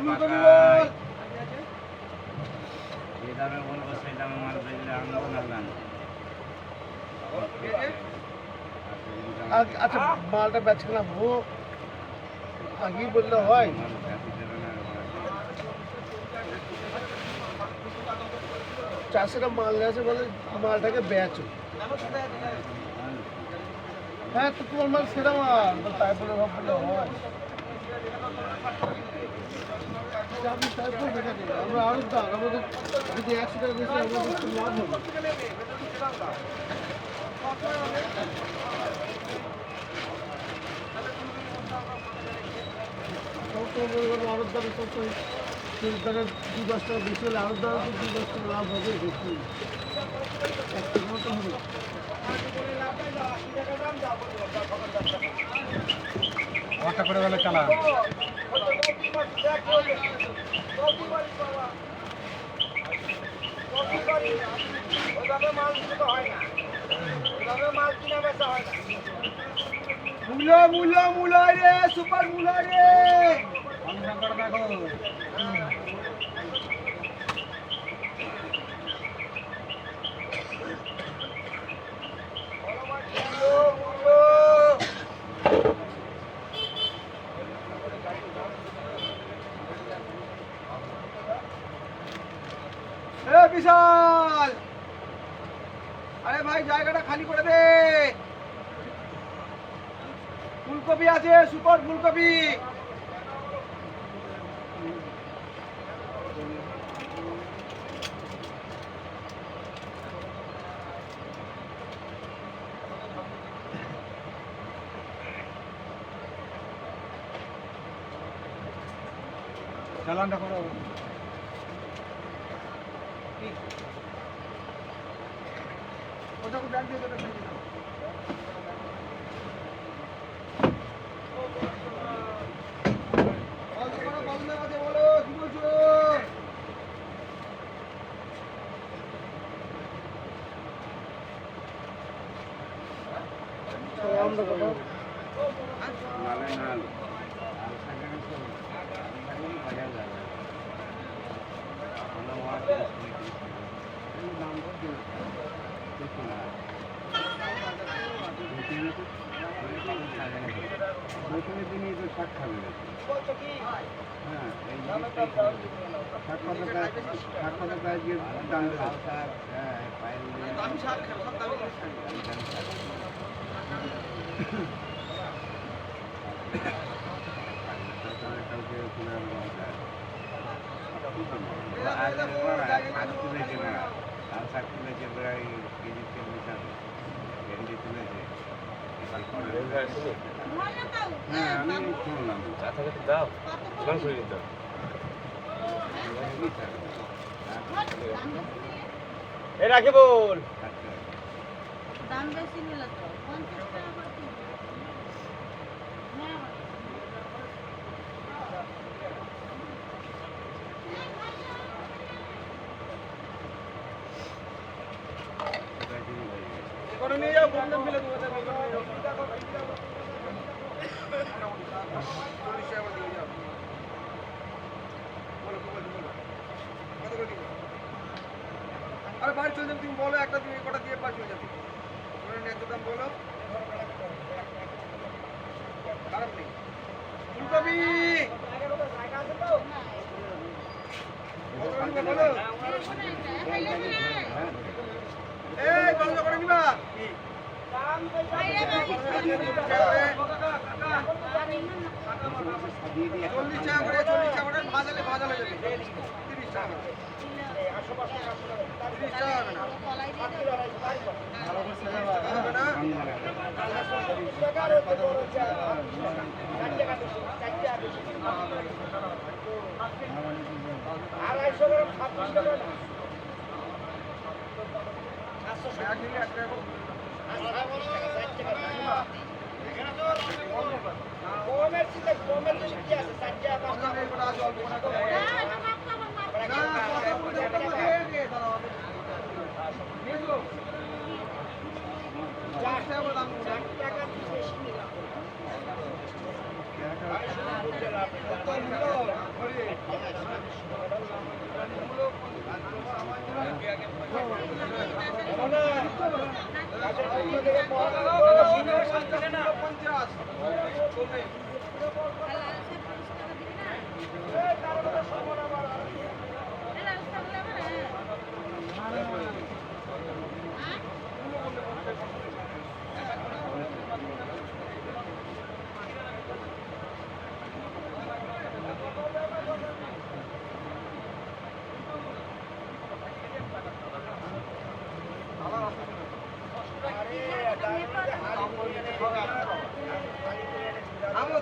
যে দামে বলবো সেই দামে মাল বেচলে আমরা লাগলাম। আচ্ছা মালটা বেচকে না ভো আগেই বললে হয়। মাল চাষি দেবে না। চাষিরা মাল নিয়ে আসে বলে মালটাকে বেচো। হ্যাঁ তো তোমার মাল সেরা মাল, তাই বলে ভাবলে হয়? আমি তাই বলবো নাকি? আমরা আরো দাম, আমাদের যদি 100 টাকা বেশি আমাদের লাভ হবে। আরো দাম সবসময় 3 টাকা 2-10 টাকা বেশি হলে আরো দাম 2-10 টাকা লাভ হবে বেশি। একটা মতো হবে। ওটা করে গেলে চালা মূলা মূলা মূলা রে, সুপার মূলা রে। বিশাল, আরে ভাই জায়গাটা খালি করে দে। ফুলকপি আছে, সুপার ফুলকপি। চালানটা করো ওটা ব্যাগ দিয়ে দেবে। বলো কি বলছো? নালে নাল বাজার যাবে নতুনের দিনই তো শাক খাবে হ্যাঁ এই শাক পাতা আজকে দাম হ্যাঁ আমি শাক খাবো, সব দামি শাক। শাক তুলেছে না লাল শাক তুলেছে প্রায় কেজি 40 টাকা ভেন্ডি তুলেছে হ্যাঁ আমি শুনলাম এ রাখে বল। দাম বেশি নিল তো 50 টাকা করে কিলো। হ্যাঁ করে নিয়ে যাও, বন্ধ মিলে দেবো। 40 টাকা দিয়ে যাও। বলো কত করে দিবে? আরে বাইরে চলে যাবে, তুমি বলো একটা দিয়ে কটা দিয়ে পাঁচ হয়ে যাবে। ওরা ন্যায্য দাম বলো। খারাপ নেই। ফুলকপি কত করে নিবে বলো? এই কত করে নিবা? চল্লিশ টাকা করে, 40 টাকা করে ভাজালে ভাজালে যাবে। 30 টাকা করে। 30 টাকা হবে না। হবে না?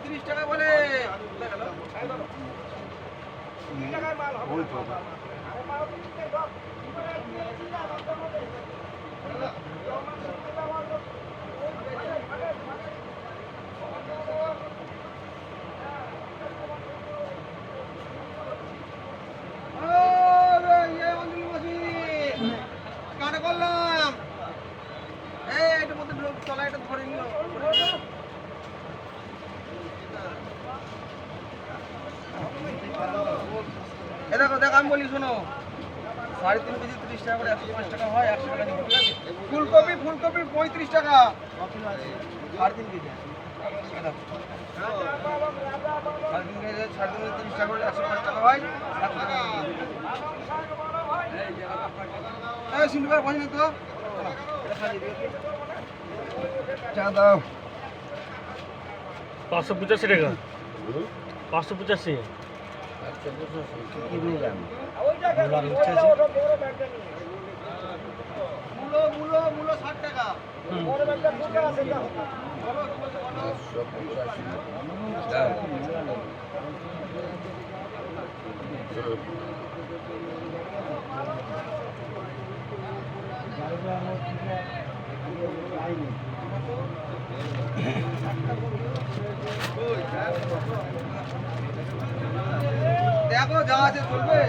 30 টাকা বলে। ওই তো কাটা করলাম এই এটার মধ্যে তলায় এটা ধরে নিও। এ দেখো দেখো আমি বলি শোনো 3.5 কেজি 30 টাকা করে 105 টাকা হয় 100 টাকা নিবো ঠিক আছে। ফুলকপি 35 টাকা 3.5 কেজি এ দেখো 3.5 কেজি 30 টাকা করে 105 টাকা হয় 100 টাকা। এই সিন্ধু ভাই বসেন তো এটা খালি দিও চা দাও 585 টাকা 585 কি নিলাম মূলো 60 টাকা দেখো যা আছে চলবে।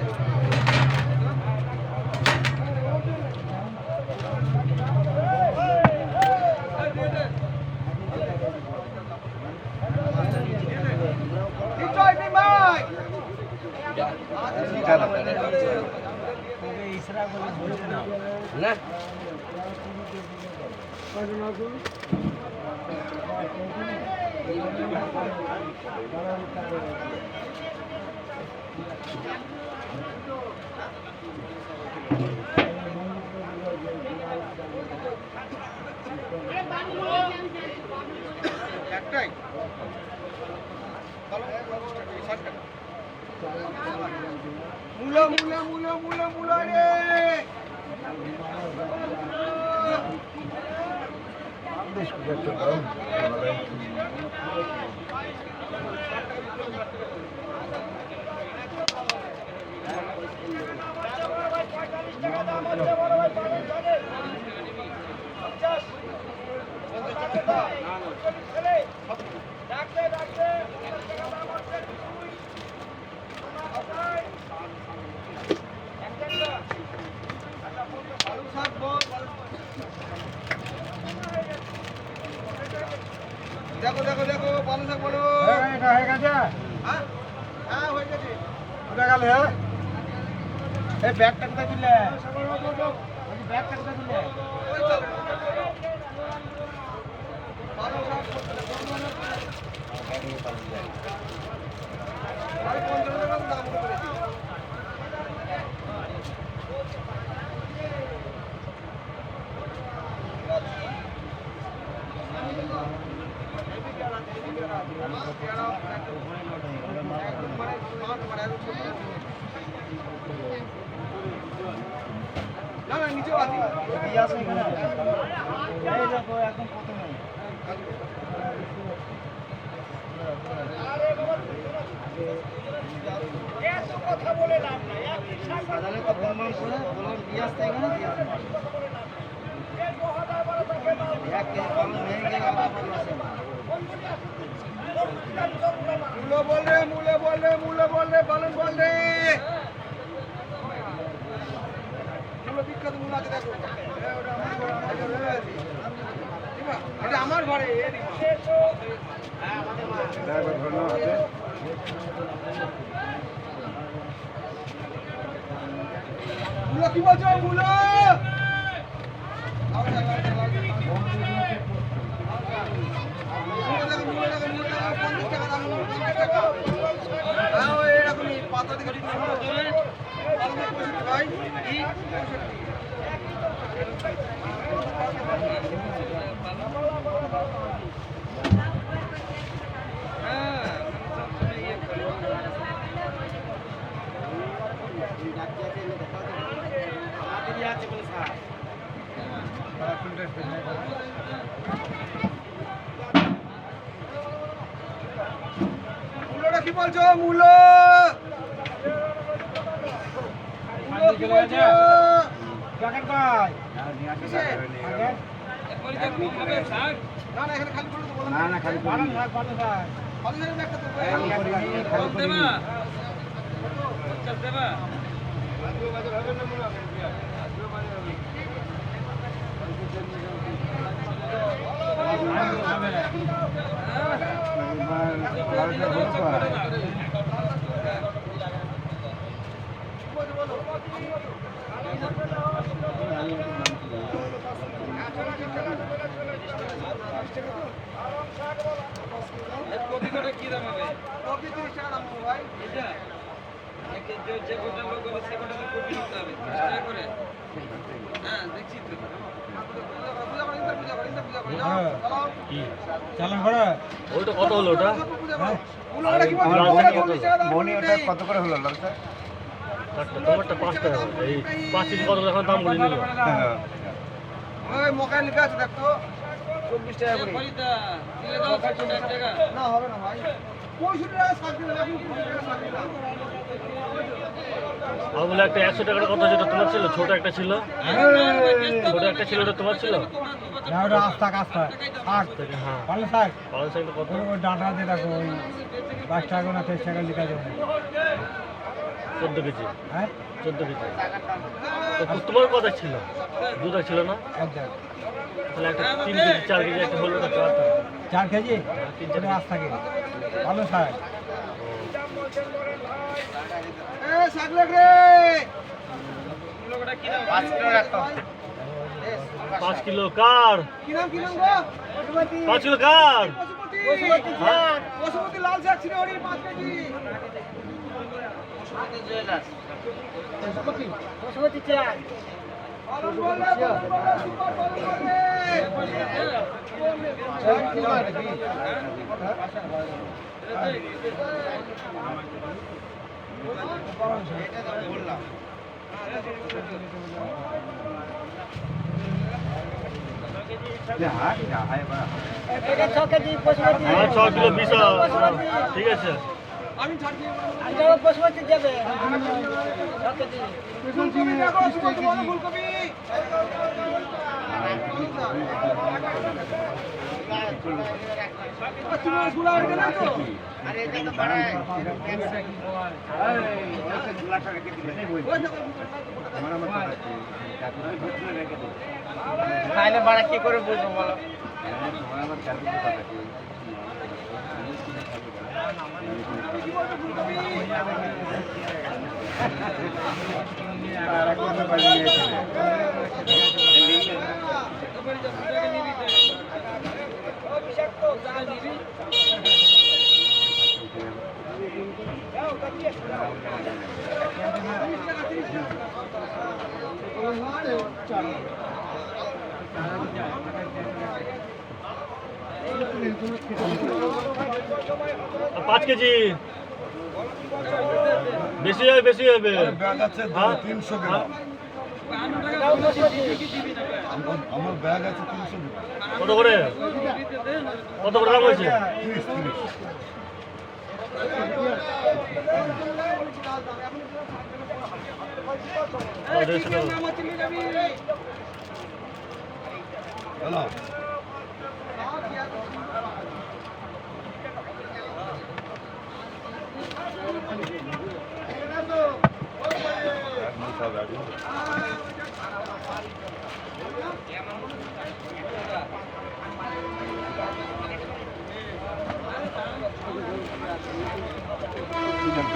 একটাই মূলো রে দেখো দেখো দেখো পালং শাক বলো এটা হয়ে গেছে হ্যাঁ হ্যাঁ হয়ে গেছে কোথায় গেল হ্যাঁ এই ব্যাগটা কোথায় দিলে ব্যাগটা কোথায় দিলে ওই চলো পালং শাক আর 50 টাকা দাম করেছি। না না নিচেও আছে দিয়ে আসো এখানে এই দেখো একদম প্রথমে সাজালে তো বললাম করে বললাম দিয়ে আসতে এখানে দিয়ে আসতে এক কেজি পালং ভেঙে গেলে আবার আসে मूलो बोल रहे पालन बोल रहे मूलो বিখ্যাত মূল আছে দেখো এটা আমার ঘরে মূলো কি বলছো মূলো পাতা থেকে ভাই কি বলছো মূলো কি বলছো প্যাকেট ভাই না না এখানে খালি করে দেবো না না খালি ভালো থাক খালি করে একটা দেবো কপি 30 টাকা দাম ভাই কি চালান করে ওইটা কত হলো ওটা মনি ওটা কত করে হলো লাল স্যার? চারটা তোমারটা 5 টাকা এই 5 কেজি কত এখন দাম বলে নিল ওই মকাই লিখা আছে দেখো 24 টাকা করে না হবে না ভাই 65 টাকা শাক দিলে এখন 20 টাকা শাক দিলাম আর বলে একটা 100 টাকার কথা যেটা তোমার ছিল ছোট একটা ছিল ছোট একটা ছিল ওটা তোমার ছিল ওটা আস্তা কাস্তা শাক হ্যাঁ পারলে শাক পালং শাকটা কত ওই ডাঁটা দিয়ে রাখো ওই 5 টাকা না 23 টাকা লিখা যাবে 14 কেজি হ্যাঁ 14 কেজি তো তোমার কথা ছিল দুধ ছিল না একদম তাহলে একটা 3 কেজি 4 কেজি একটা হলো না 4 কেজি ওটা আস্তা কে ভালো শাক এ শাক লেখ রে 5 কিলো কার কি নাম গো 5 কিলো কার পশুপতি লাল শাক ছিল ওর 5 কেজি পশুপতি চাল পালন বলে সুপার পালন বলে হাট হাই বা হ্যাঁ 6 কিলো 20 ঠিক আছে আমি ছাড়ছি পশুপতি যাবে ফুলকপি দেখো ফুলকপি তোমার গুলা হয়ে গেল তো আরে এটা তো বাড়ায় গুলাটা রেখে দিলে আমার আমার কথা আছে কাকুরে রেখে দিলে তাহলে বাড়া কি করে বুঝবো বলো আমার আমার কাকুরে কথা আছে আর কোন বাড়ি নিয়ে আর 5 কেজি বেশি হবে ব্যাগ আছে হ্যাঁ? 300 গ্রাম আমার ব্যাগ আছে 300 গ্রাম কত করে দাম হয়েছে 30 হ্যালো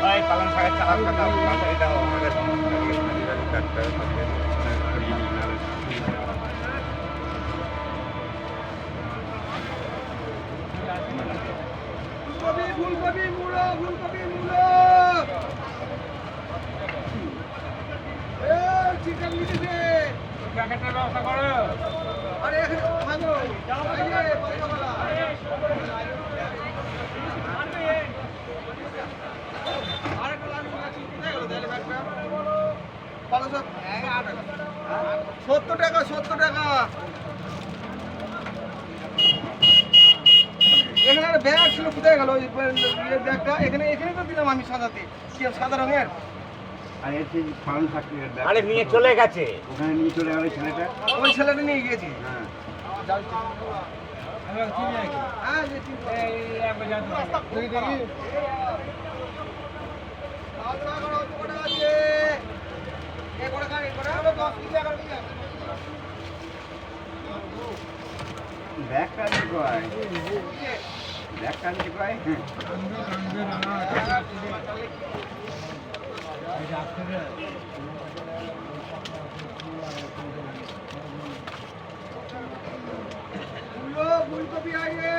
ভাই পালন শাকের চালাক কাটা মাথায় দাও আমাদের কাটতে ফুলকপি মূলো এ চিকেন মিটেছে প্যাকেটটা ব্যবস্থা করো আরে এখানে ভাঙো আরে পাল্টাওয়ালা আরেকটা লাগবে আছে কোথায় গেল তাহলে ব্যাগটা 70 টাকা এখানে একটা ব্যাগ ছিল, কোথায় গেল ওই ব্যাগটা? এখানে এখানে তো দিলাম আমি সাদাতে, কি সাদা রঙের। আর এর সেই ফর্ম সার্টিফিকেট আরে নিয়ে চলে গেছে। ওখানে নিয়ে চলে গেল ছেলেটা। ওই ছেলেটা নিয়ে গিয়েছি। হ্যাঁ হ্যাঁ যে ঠিক দেখি দেখি ব্যাগ কাটতে কয়, ব্যাগ কাটতে কয়। ফুলকপি আইয়ে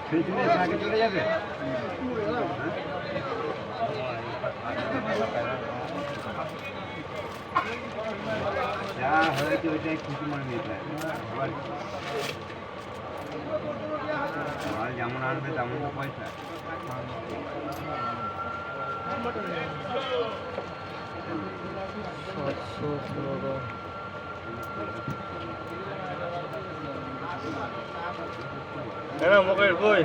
সেই জন্য আগে চলে যাবে। যা হয়েছে ওইটাই খুশি মনে নিতে হবে। মাল যেমন আনবে তেমন তো পয়সা। মুখের বই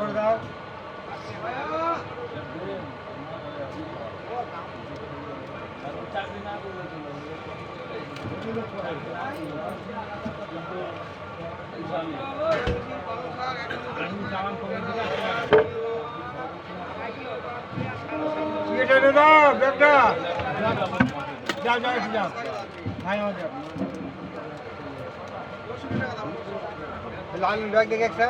করে দাও। এটা দাও ব্যাগটা। যাও যাও একটু যাও ভাই আমার যাও। লাল ব্যাগ দেখে একটা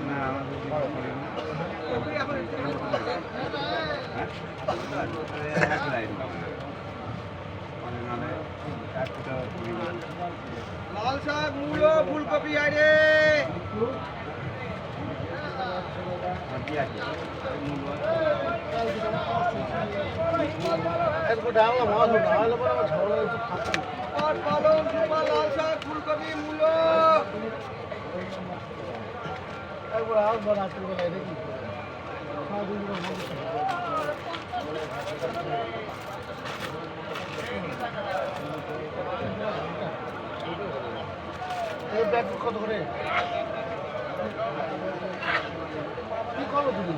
না এক লাইন মানে একটা লাল শাক মূলো ফুলকপি আইরে পালং সুপা লাল শাক ফুলকপি মূলো কত করে কি করবো তুমি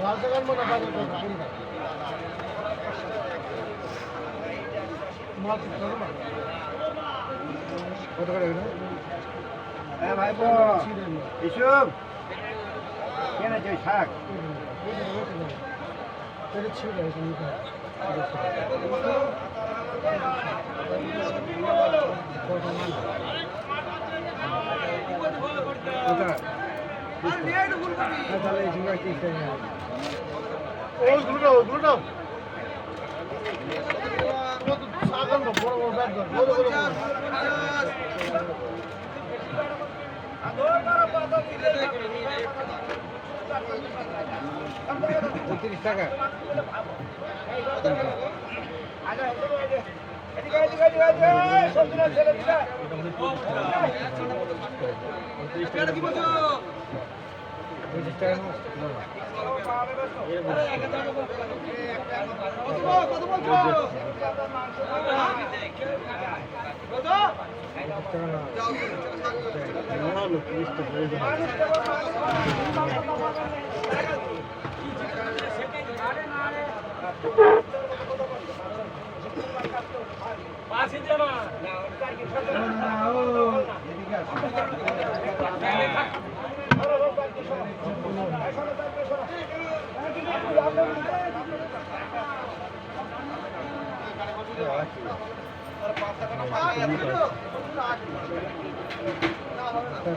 লাল শাক আনবো না বাজার করবো কত করে হ্যাঁ ভাইপো এসব কেন আছে ওই শাক? টাকা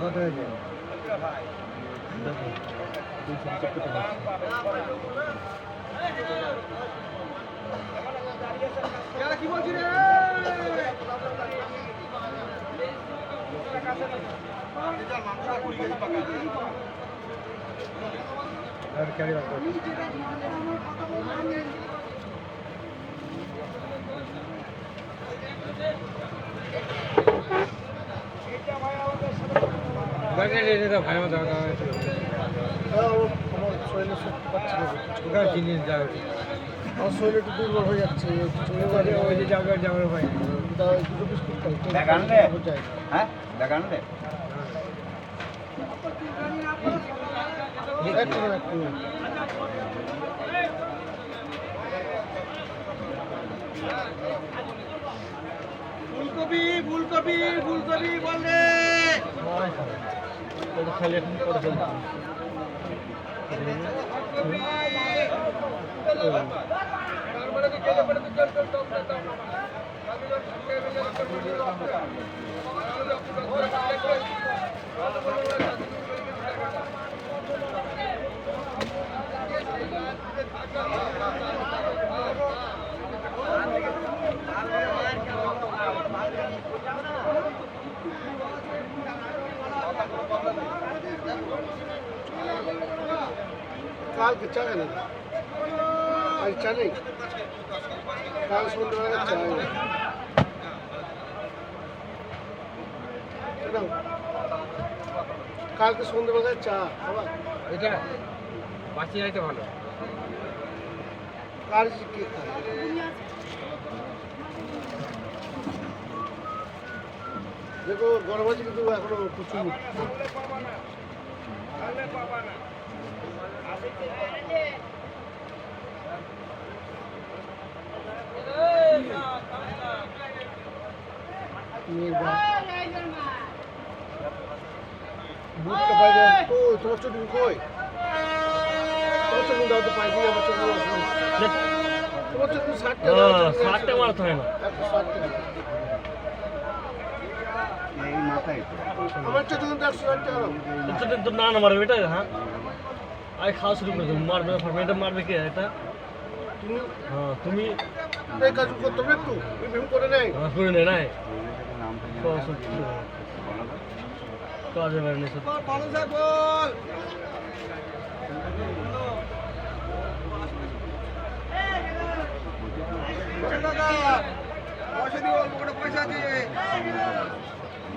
কত হয়েছে? দেখো 270 টাকা কি বলছি রে? আর ক্যারি অন করো। ভাই আমার দাদা আমার শরীরে শক্তি পাচ্ছে না, ওখানে জিনিস যাবে, আমার শরীর একটু দুর্বল হয়ে যাচ্ছে, ওই যে যাবে যাবে ভাই দুটো বিস্কুট খাই, ব্যাগ আনলে? হ্যাঁ ব্যাগ আনলে? একটু ফুলকপি ফুলকপি ফুলকপি বলে এটা খালি এখন করে ফেলতে কালকে চা কেন আজ চা নেই, কাল সন্ধ্যাবেলা চা নেই। কালকে সন্ধ্যাবেলায় চা আবার এটা বাঁচিয়ে যাইতে ভালো। কার কি খায়? দেখো গরম আছে কিন্তু এখনো প্রচুর। বুটটা পাই যায় তো, তোমার চটনি কই? তোমার চটনি দাও তো, পাই দিয়ে আমার চটনি আসবে। তোমার চটনি 60 টাকা, 60 টাকা মারতে হয় না 160 টাকা। এই মাথায় তো। আমার চটনি 160 টাকা দাও। এটা তো না না মারবে এটা, হ্যাঁ আরে খাওয়া শুরু করে দেবো, মারবে না ফারবে, এটা মারবে কে এটা? তুমি হ্যাঁ তুমি এই কাজ করতে হবে একটু, এরকম করে নেই। করে নে নাই নামটা খাওয়া শুরু করে দেবো। কাজে বেরোনি সত্যি মানুষ বল পয়সা দিও, অল্প করে পয়সা আছে,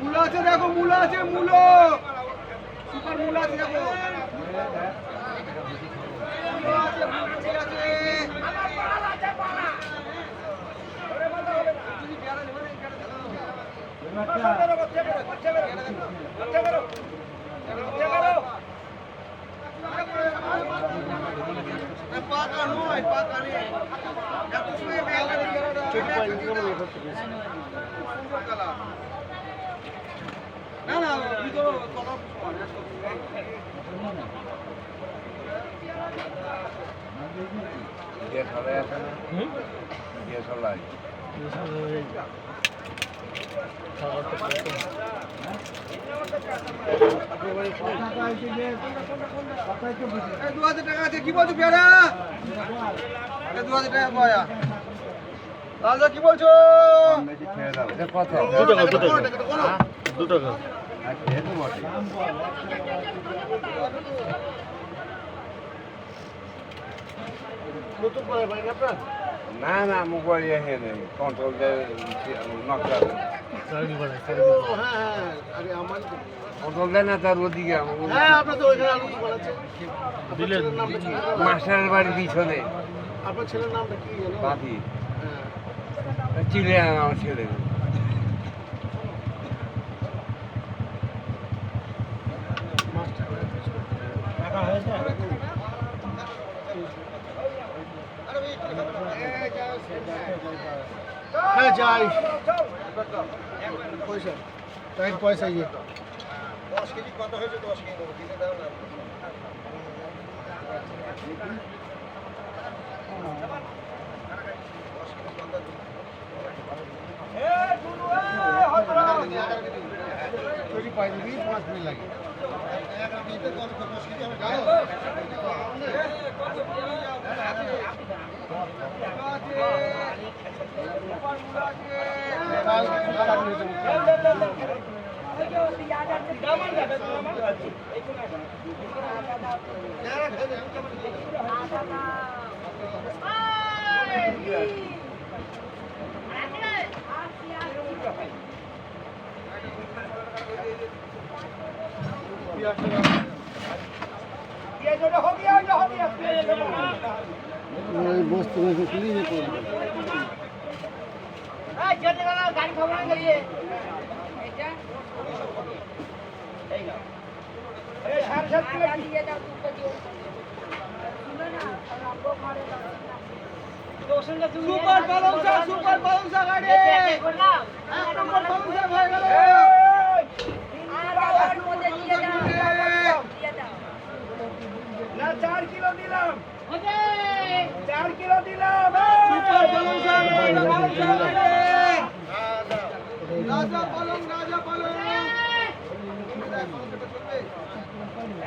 মূলা আছে দেখো, মূলা আছে, মূলো সুপার মূলা আছে দেখো, মূলো আছে, ঠিক আছে। পাকা নয়, পাকা নেই, এত সময় চটনি পাই দিতে হবে এবার থেকে। না না তুই তো কথা যে সবাই আছে না, হুম যে সবাই খাওয়া তো করতে হবে। 2000 টাকা আছে, কি বলছো পেয়ারা? 2000 টাকা পয়া দাদা, কি বলছো? বেশি খেয়ে দাও। এটা কত? 2 টাকা 2 টাকা হ্যাঁ? 2 টাকা আর খেয়ে তো বটে। নতুন করে ভাই আপনার না না মোবাইল ইয়ে নেই, কন্ট্রোল নকশা চাকরি করে ও হ্যাঁ হ্যাঁ, আরে আমার তো- কন্ট্রোল দেয় না তার ওদিকে হ্যাঁ আপনার তো ওইখানে আলু বানাচ্ছে। দিলে নামটা কি? মাস্টারের বাড়ির পিছনে আপনার ছেলের নামটা কি জানো? বাকি হ্যাঁ। চিলে আমার ছেলে। হ্যাঁ যাই পয়সা তাই পয়সা ইয়ে 10 কেজি কত হয়েছে? 10 কেজি দেবো, দিলে দাও না। এই পাই দিবি 5 মিনিট লাগে বস্তু ক্লিনে করবে সুপার পালং শাক গাড়ি এক নম্বর পালং শাক হয়ে গেল না 4 কিলো দিলাম 4 কিলো দিলাম সুপার পালং শাক রাজা পালং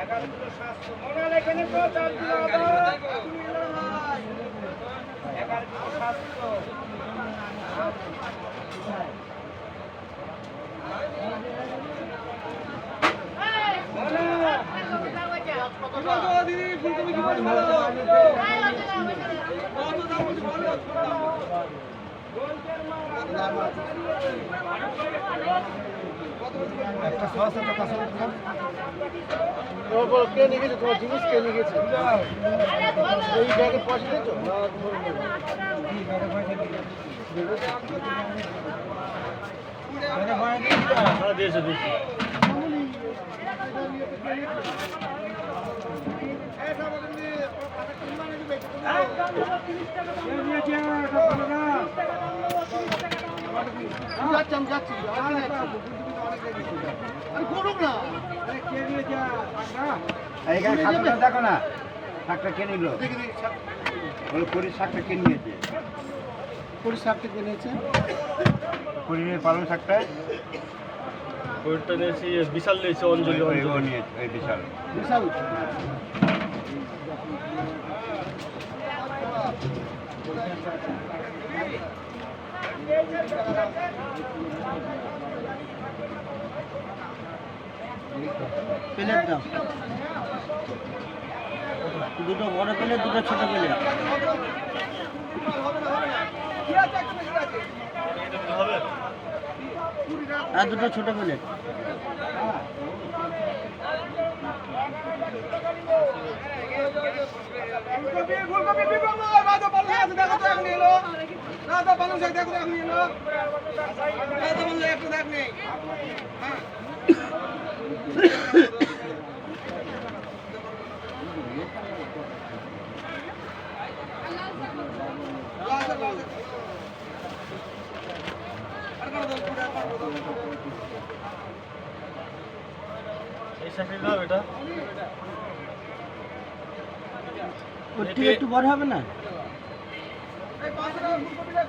11 কিলো 700 মনে এখানে তো 4 কিলো আবার 11 কিলো 700 দিদি ফুলকপি কি ভালো একটা সস একটা কাঁচা লঙ্কা কে নিয়ে গেছে তোমার জিনিস কে নিয়ে গেছে এই ব্যাগে পয়সা দিয়েছো না হ্যাঁ দিয়েছে দিয়েছে যাচ্ছি করুক না এইখানে শাকটা দেখো না শাকটা কে নিল ওই পরির শাকটা কে নিয়েছে পরিষ্কার থেকে নিয়েছে পরিরের পালং শাকটা ওইটা নিয়েছি বিশাল নিয়েছে অঞ্জলি ওই অঞ্জলি নিয়েছে ওই বিশাল বিশাল প্লেট দাও দুটো বড় প্লেট দুটো ছোট প্লেট হবে আর দুটো ছোট প্লেট ফুলকপি বিপদ রাজা পালং শাক দেখো তো এক নিল রাজা পালং শাক দেখো এক নিল রাজা পালং শাক একটু দেখ নেই এই শাকের দাম এটা একটু বড় হবে না এই 5 টাকা ফুলকপি